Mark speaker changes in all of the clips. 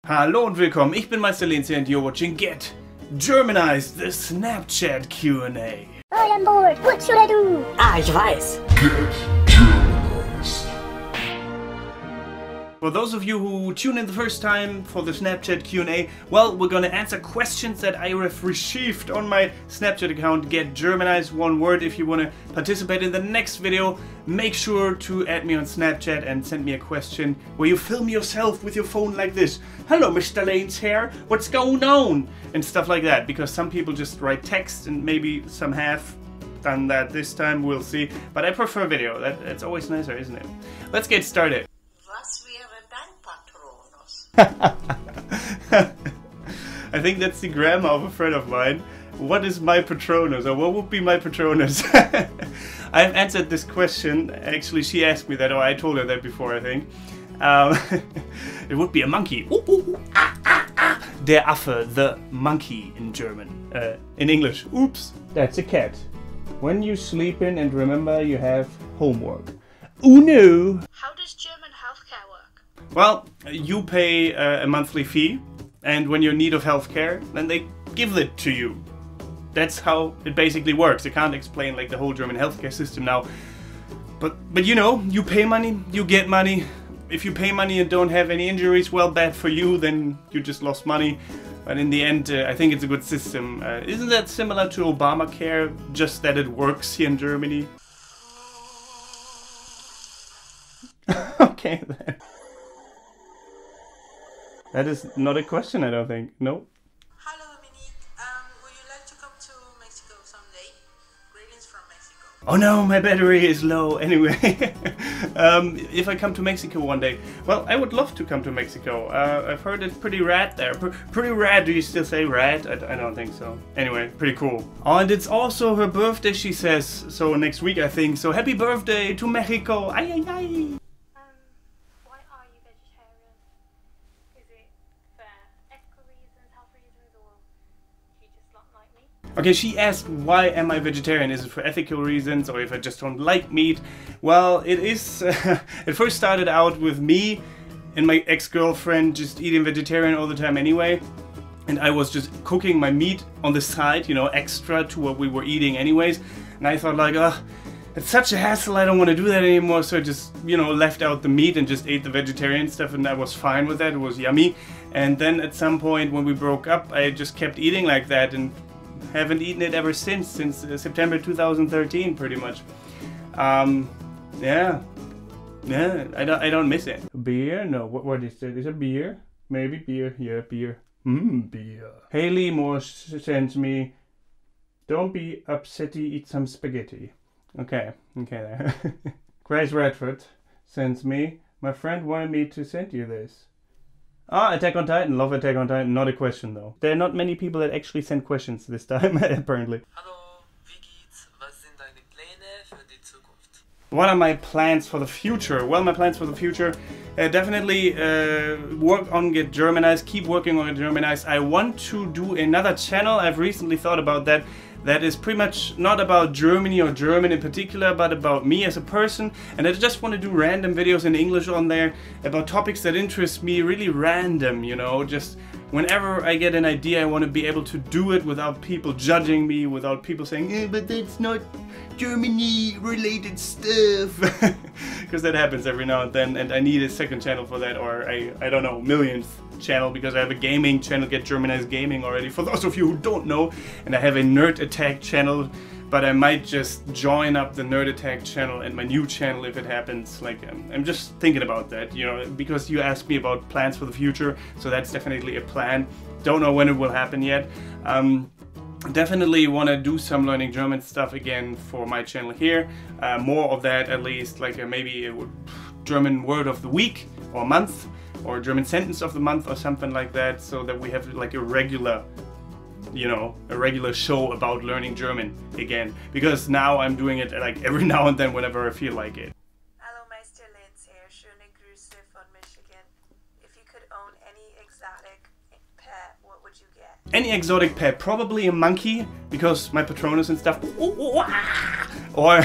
Speaker 1: Hallo und willkommen, ich bin Meister Lenzi and you're watching Get Germanized, the Snapchat Q&A.
Speaker 2: I am bored, what should I do?
Speaker 3: Ah, ich weiß.
Speaker 4: Get Germanized.
Speaker 1: For those of you who tune in the first time for the Snapchat Q&A, well, we're gonna answer questions that I have received on my Snapchat account, Get Germanized, one word. If you wanna participate in the next video, make sure to add me on Snapchat and send me a question where you film yourself with your phone like this. Hello, Mr. Lane's here, what's going on? And stuff like that, because some people just write text and maybe some have done that this time, we'll see. But I prefer video, that's always nicer, isn't it? Let's get started.
Speaker 3: Was wäre dein Patronus?
Speaker 1: I think that's the grammar of a friend of mine. What is my Patronus, or what would be my Patronus? I've answered this question. Actually, she asked me that, or I told her that before, I think. It would be a monkey. Der Affe, the monkey in German. In English, oops. That's a cat. When you sleep in and remember you have homework. Oh no!
Speaker 5: How does German healthcare work?
Speaker 1: Well, you pay a monthly fee, and when you're in need of healthcare, then they give it to you. That's how it basically works. I can't explain like the whole German healthcare system now. But you know, you pay money, you get money. If you pay money and don't have any injuries, well, bad for you, then you just lost money. But in the end, I think it's a good system. Isn't that similar to Obamacare, just that it works here in Germany? Okay then. That is not a question, I don't think. No.
Speaker 6: Hello Dominique, would you like to come to Mexico someday? Greetings from Mexico.
Speaker 1: Oh no, my battery is low. Anyway, if I come to Mexico one day, well, I would love to come to Mexico. I've heard it's pretty rad there. Pretty rad, do you still say rad? I don't think so. Anyway, pretty cool. Oh, and it's also her birthday, she says. So next week, I think. So happy birthday to Mexico. Ay, ay, ay.
Speaker 5: Why are you vegetarian? Is it for ethical reasons, health reasons, or do you just not like meat?
Speaker 1: Okay, she asked why am I vegetarian? Is it for ethical reasons or if I just don't like meat? Well, it is. It first started out with me and my ex-girlfriend just eating vegetarian all the time anyway. And I was just cooking my meat on the side, you know, extra to what we were eating anyways. And I thought like, it's such a hassle, I don't want to do that anymore, so I just, you know, left out the meat and just ate the vegetarian stuff, and I was fine with that, it was yummy. And then at some point when we broke up, I just kept eating like that and haven't eaten it ever since September 2013, pretty much. Yeah, I don't miss it. Beer? No, what is that? Is it beer? Maybe beer, yeah, beer. Beer. Haley Moore sends me, don't be upsetty, eat some spaghetti. Okay there. Grace Radford sends me, my friend wanted me to send you this. Ah, Attack on Titan, love Attack on Titan, not a question though. There are not many people that actually send questions this time, apparently.
Speaker 7: Hallo, wie geht's? Was sind deine Pläne für die Zukunft?
Speaker 1: What are my plans for the future? Well, my plans for the future, definitely work on Get Germanized, keep working on Get Germanized. I want to do another channel, I've recently thought about that. That is pretty much not about Germany or German in particular, but about me as a person. And I just want to do random videos in English on there about topics that interest me, really random, you know, just whenever I get an idea I want to be able to do it without people judging me, without people saying, but that's not Germany related stuff. Because that happens every now and then, and I need a second channel for that, or I don't know, millionth channel, because I have a gaming channel, Get Germanized Gaming already, for those of you who don't know, and I have a Nerd Attack channel, but I might just join up the Nerd Attack channel and my new channel if it happens. Like, I'm just thinking about that, you know, because you asked me about plans for the future, so that's definitely a plan. Don't know when it will happen yet. Definitely want to do some learning German stuff again for my channel here. More of that at least, like maybe a German word of the week or month, or German sentence of the month or something like that, so that we have like a regular, you know, a regular show about learning German again. Because now I'm doing it like every now and then whenever I feel like it.
Speaker 6: Hallo Meister Lenz hier, schöne Grüße von Michigan. If you could own any exotic pet, what would you get?
Speaker 1: Any exotic pet, probably a monkey, because my Patronus and stuff. Or,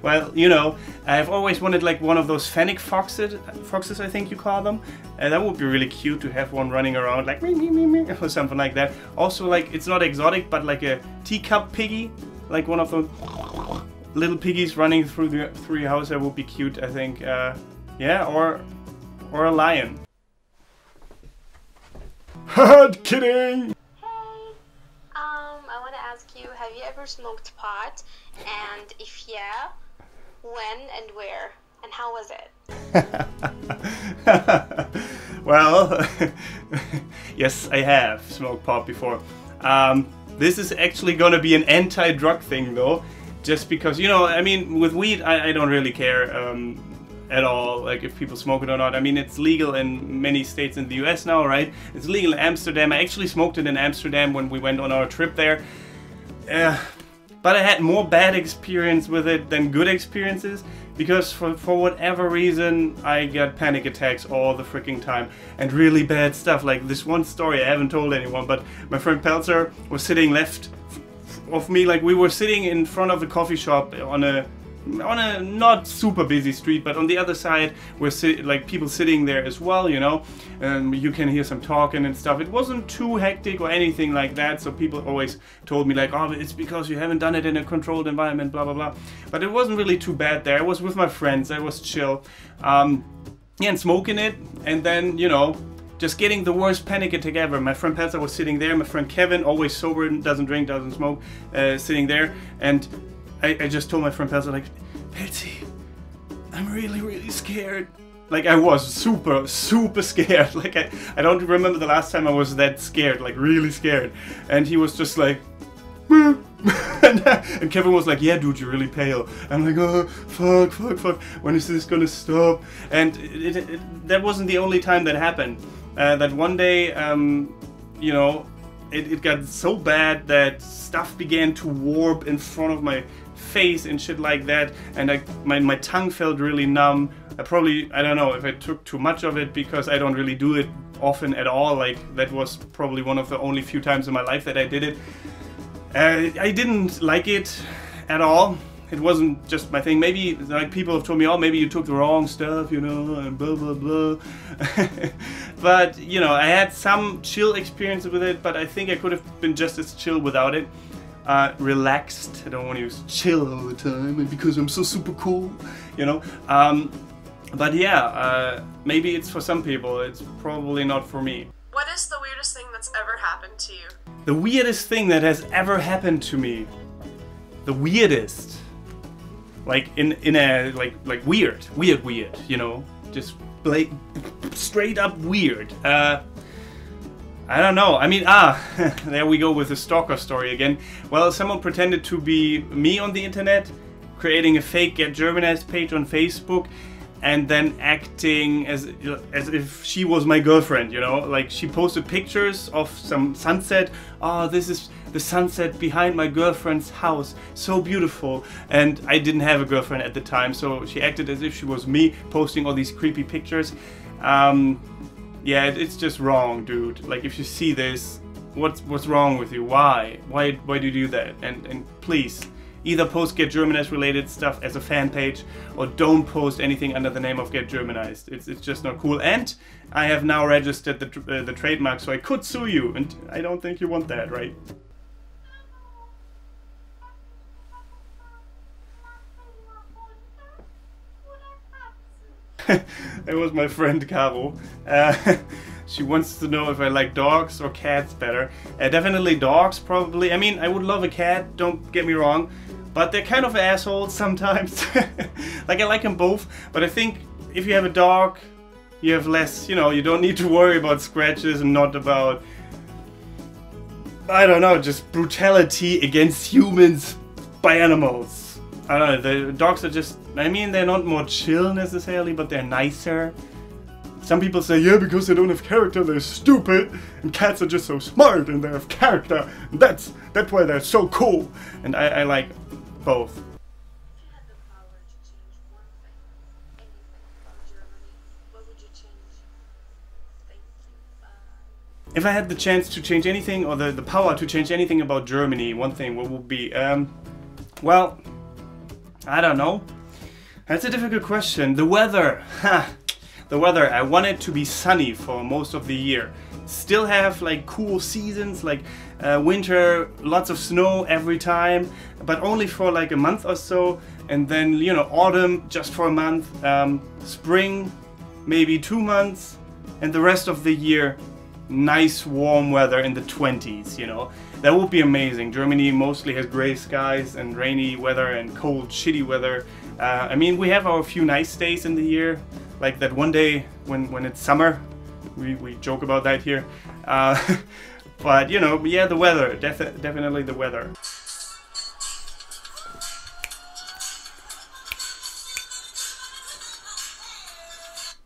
Speaker 1: well, you know, I've always wanted like one of those fennec foxes, I think you call them. That would be really cute to have one running around like me, me, me, me, or something like that. Also, like, it's not exotic, but like a teacup piggy, like one of those little piggies running through your house. That would be cute, I think. Yeah, or a lion. Kidding!
Speaker 8: I want to ask you, have you ever smoked pot? And if yeah, when and where? And how was it?
Speaker 1: Well, yes, I have smoked pot before. This is actually gonna be an anti-drug thing though, just because, you know, I mean, with weed, I don't really care at all, like if people smoke it or not. I mean, it's legal in many states in the US now, right? It's legal in Amsterdam. I actually smoked it in Amsterdam when we went on our trip there. But I had more bad experience with it than good experiences, because for whatever reason I got panic attacks all the freaking time and really bad stuff. Like this one story I haven't told anyone, but my friend Pelzer was sitting left of me, like we were sitting in front of a coffee shop on a not super busy street, but on the other side were like people sitting there as well, you know. You can hear some talking and stuff. It wasn't too hectic or anything like that, so people always told me like, oh, it's because you haven't done it in a controlled environment, blah blah blah. But it wasn't really too bad there. I was with my friends, I was chill, yeah, and smoking it, and then, you know, just getting the worst panic attack ever. My friend Pelzer was sitting there, my friend Kevin, always sober, doesn't drink, doesn't smoke, sitting there, and I just told my friend Pelzer, like, Pelzi, I'm really, really scared. Like, I was super, super scared. Like, I don't remember the last time I was that scared, like, really scared. And he was just like, and Kevin was like, yeah, dude, you're really pale. I'm like, oh, fuck, when is this gonna stop? And that wasn't the only time that happened. That one day, you know, it got so bad that stuff began to warp in front of my face and shit like that, and my tongue felt really numb. I don't know if I took too much of it, because I don't really do it often at all. Like, that was probably one of the only few times in my life that I did it. I didn't like it at all. It wasn't just my thing. Maybe, like, people have told me, oh, maybe you took the wrong stuff, you know, and blah blah blah. But, you know, I had some chill experience with it, but I think I could have been just as chill without it. Relaxed. I don't want to use chill all the time because I'm so super cool, you know. But yeah, maybe it's for some people. It's probably not for me.
Speaker 6: What is the weirdest thing that's ever happened to you?
Speaker 1: The weirdest thing that has ever happened to me. The weirdest. Like in a like weird, you know, just like straight up weird. I don't know. I mean, there we go with the stalker story again. Well, someone pretended to be me on the internet, creating a fake Get Germanized page on Facebook, and then acting as if she was my girlfriend, you know? Like, she posted pictures of some sunset. Oh, this is the sunset behind my girlfriend's house. So beautiful. And I didn't have a girlfriend at the time, so she acted as if she was me, posting all these creepy pictures. Yeah, it's just wrong, dude. Like, if you see this, what's wrong with you? Why do you do that? And please, either post Get Germanized related stuff as a fan page, or don't post anything under the name of Get Germanized. It's just not cool. And I have now registered the trademark, so I could sue you, and I don't think you want that, right? That was my friend Caro. She wants to know if I like dogs or cats better. Definitely dogs, probably. I mean, I would love a cat, don't get me wrong, but they're kind of assholes sometimes. Like, I like them both, but I think if you have a dog, you have less, you know, you don't need to worry about scratches and not about, I don't know, just brutality against humans by animals. I don't know, the dogs are just, I mean, they're not more chill necessarily, but they're nicer. Some people say, yeah, because they don't have character, they're stupid, and cats are just so smart and they have character, and that's why they're so cool. And I like both.
Speaker 8: If you had the power to change one thing, anything about Germany, what would you change? Thank you. Bye.
Speaker 1: If I had the chance to change anything, or the power to change anything about Germany, one thing, what would be? Well, I don't know. That's a difficult question. The weather. The weather. I want it to be sunny for most of the year. Still have like cool seasons, like winter, lots of snow every time, but only for like a month or so. And then, you know, autumn just for a month. Spring, maybe 2 months. And the rest of the year, nice warm weather in the 20s, you know. That would be amazing. Germany mostly has gray skies and rainy weather and cold, shitty weather. I mean, we have our few nice days in the year, like that one day when it's summer. We joke about that here. But, you know, yeah, the weather. Definitely the weather.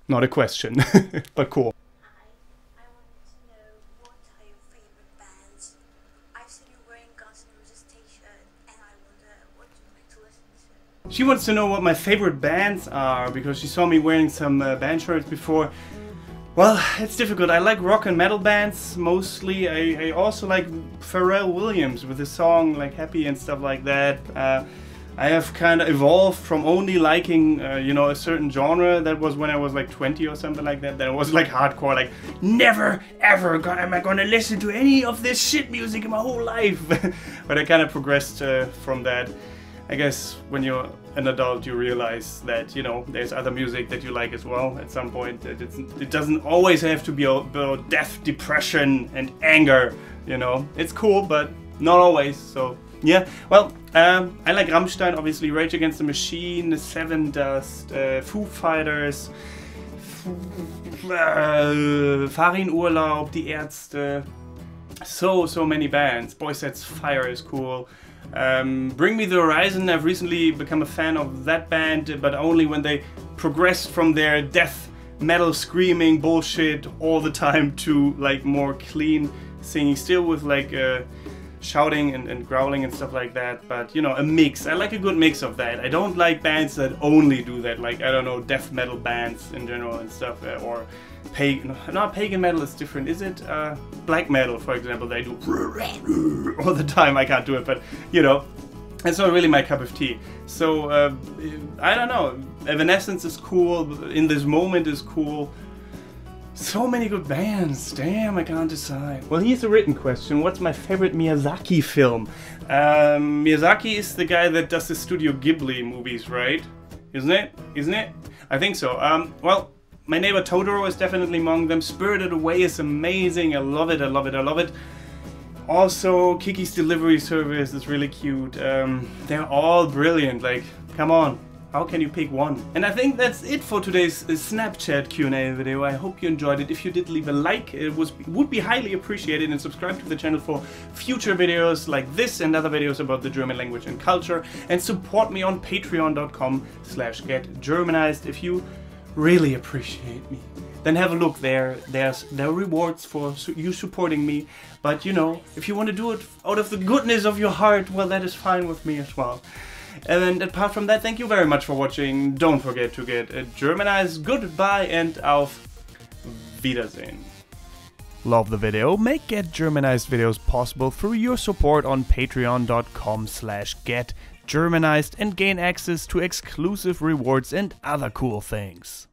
Speaker 1: Not a question, but cool.
Speaker 8: I wanted to know, what are your favorite bands? I've seen you wearing Guns N' Roses t-shirt, and I wonder what you like to listen to.
Speaker 1: She wants to know what my favorite bands are, because she saw me wearing some band shirts before. Well, it's difficult. I like rock and metal bands mostly. I also like Pharrell Williams with his song like Happy and stuff like that. I have kind of evolved from only liking, you know, a certain genre. That was when I was like 20 or something like that. Then it was like hardcore, like never ever am I gonna listen to any of this shit music in my whole life. But I kind of progressed from that. I guess when you're an adult, you realize that, you know, there's other music that you like as well at some point. It doesn't always have to be about death, depression, and anger, you know. It's cool, but not always, so... Yeah, well, I like Rammstein, obviously, Rage Against the Machine, Seven Dust, Foo Fighters, Farin Urlaub, Die Ärzte, so many bands. Boy Sets Fire is cool. Bring Me the Horizon, I've recently become a fan of that band, but only when they progressed from their death metal screaming bullshit all the time to like more clean singing, still with like shouting and growling and stuff like that, but you know, a mix. I like a good mix of that. I don't like bands that only do that, like, I don't know, death metal bands in general and stuff, or pagan, not pagan metal is different, is it? Black metal, for example, they do all the time. I can't do it, but you know, it's not really my cup of tea. So, I don't know, Evanescence is cool, In This Moment is cool. So many good bands, damn, I can't decide. Well, here's a written question. What's my favorite Miyazaki film? Miyazaki is the guy that does the Studio Ghibli movies, right? Isn't it? Isn't it? I think so. Well, My Neighbor Totoro is definitely among them. Spirited Away is amazing. I love it, I love it, I love it. Also, Kiki's Delivery Service is really cute. They're all brilliant, like, come on. How can you pick one? And I think that's it for today's Snapchat Q&A video. I hope you enjoyed it. If you did, leave a like. It would be highly appreciated, and subscribe to the channel for future videos like this and other videos about the German language and culture. And support me on patreon.com/getgermanized if you really appreciate me. Then have a look there. There are rewards for you supporting me. But you know, if you want to do it out of the goodness of your heart, well, that is fine with me as well. And apart from that, thank you very much for watching. Don't forget to get Germanized. Goodbye and auf Wiedersehen. Love the video? Make Get Germanized videos possible through your support on patreon.com/getgermanized and gain access to exclusive rewards and other cool things.